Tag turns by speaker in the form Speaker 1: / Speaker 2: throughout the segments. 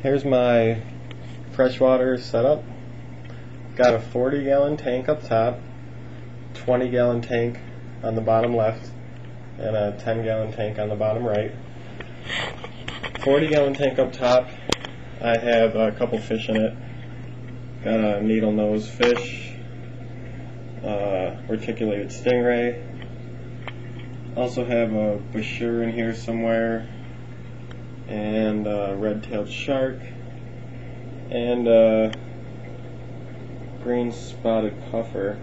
Speaker 1: Here's my freshwater setup. Got a 40-gallon tank up top, 20-gallon tank on the bottom left, and a 10-gallon tank on the bottom right. 40-gallon tank up top, I have a couple fish in it. Got a needle nose fish, reticulated stingray. Also have a brochure in here somewhere, and a red-tailed shark, and a green spotted puffer.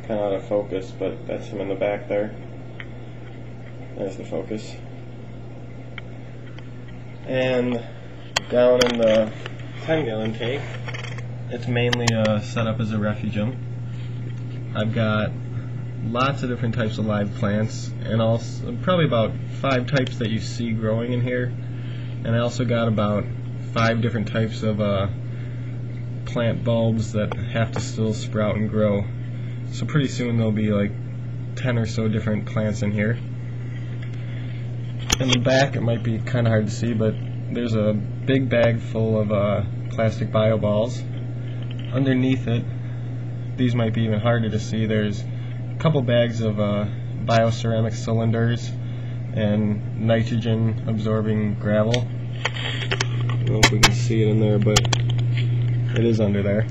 Speaker 1: Kind of out of focus, but that's him in the back there. There's the focus. And down in the 10-gallon tank, it's mainly set up as a refugium. I've got lots of different types of live plants, and also probably about 5 types that you see growing in here. And I also got about 5 different types of plant bulbs that have to still sprout and grow. So pretty soon there'll be like 10 or so different plants in here. In the back it might be kind of hard to see, but there's a big bag full of plastic bio balls. Underneath it, these might be even harder to see, there's a couple bags of bioceramic cylinders and nitrogen absorbing gravel. I don't know if we can see it in there, but it is under there.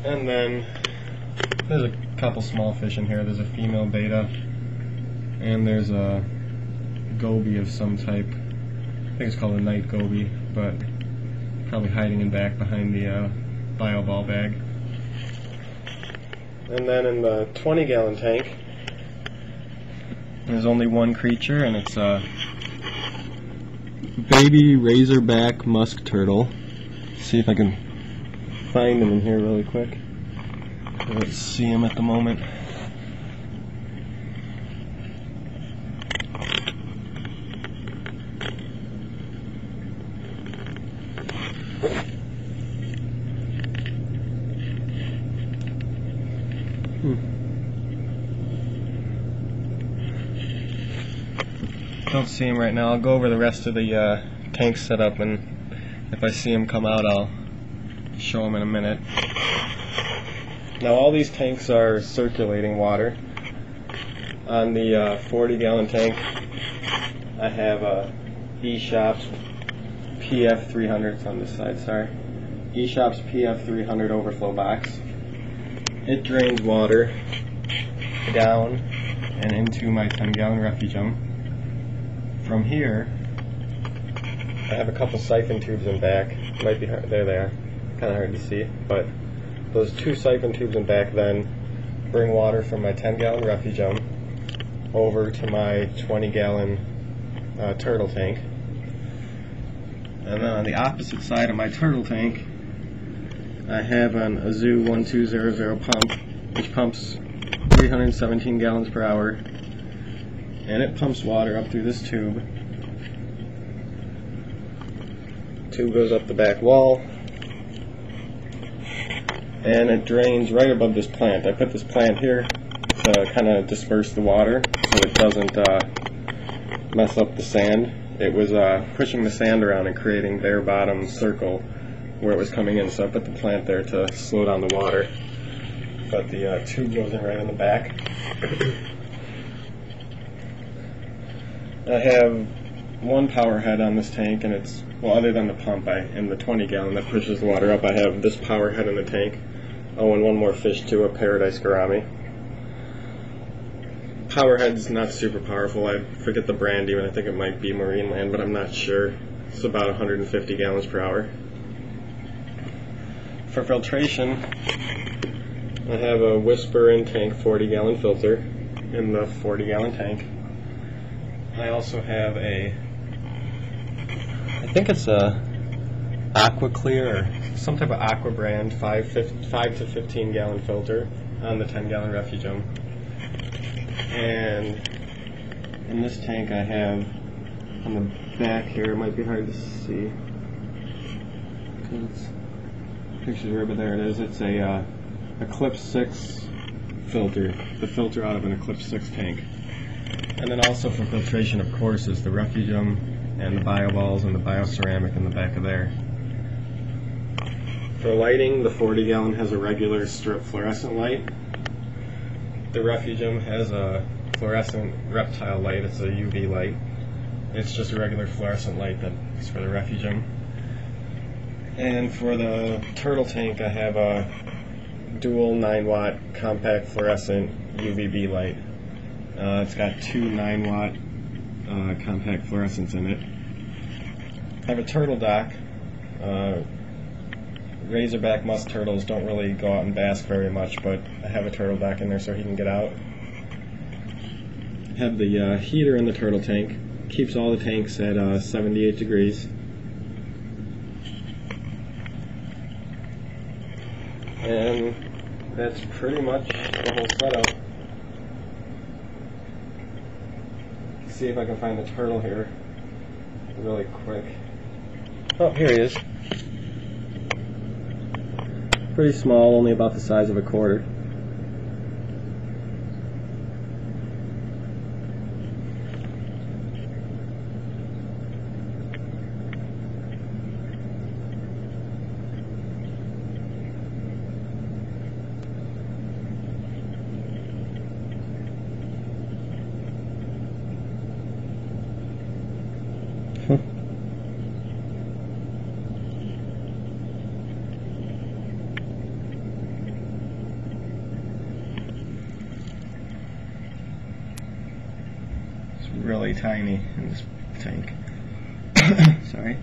Speaker 1: And then there's a couple small fish in here. There's a female beta, and there's a goby of some type. I think it's called a night goby, but probably hiding in back behind the bio ball bag. And then in the 20-gallon tank, there's only one creature, and it's a baby Razorback Musk Turtle. See if I can find him in here really quick. I don't see him at the moment. Don't see him right now. I'll go over the rest of the tank setup, and if I see him come out, I'll show him in a minute. Now all these tanks are circulating water. On the 40-gallon tank, I have a eShops PF300. It's on this side, sorry. eShops PF300 overflow box. It drains water down and into my 10-gallon refugium. From here, I have a couple siphon tubes in back. Might be hard, there they are. Kind of hard to see, but those 2 siphon tubes in back then bring water from my 10-gallon refugium over to my 20-gallon turtle tank. And then on the opposite side of my turtle tank, I have an Azu 1200 pump, which pumps 317 gallons per hour. And it pumps water up through this tube. Tube goes up the back wall, and it drains right above this plant. I put this plant here to kind of disperse the water so it doesn't mess up the sand. It was pushing the sand around and creating bare bottom circle where it was coming in, so I put the plant there to slow down the water. But the tube goes in right in the back. I have one power head on this tank, and it's, well, other than the pump in the 20-gallon that pushes the water up, I have this power head in the tank. Oh, and one more fish too, a paradise gourami. Power head's not super powerful. I forget the brand even. I think it might be Marineland, but I'm not sure. It's about 150 gallons per hour. For filtration, I have a Whisper in tank 40-gallon filter in the 40-gallon tank. I also have I think it's a Aqua Clear or some type of Aqua brand 5 to 15-gallon filter on the 10-gallon refugium. And in this tank I have, on the back here, it might be hard to see because pictures are, but there it is. It's a Eclipse 6 filter, the filter out of an Eclipse 6 tank. And then also for filtration, of course, is the refugium and the bio balls and the bioceramic in the back of there. For lighting, the 40 gallon has a regular strip fluorescent light. The refugium has a fluorescent reptile light. It's a UV light. It's just a regular fluorescent light that's for the refugium. And for the turtle tank, I have a dual 9-watt compact fluorescent UVB light. It's got two 9-watt compact fluorescents in it. I have a turtle dock. Razorback Musk Turtles don't really go out and bask very much, but I have a turtle dock in there so he can get out. Have the heater in the turtle tank. Keeps all the tanks at 78 degrees. And that's pretty much the whole setup. See if I can find the turtle here really quick. Oh, here he is. Pretty small, only about the size of a quarter. It's really tiny in this tank. Sorry.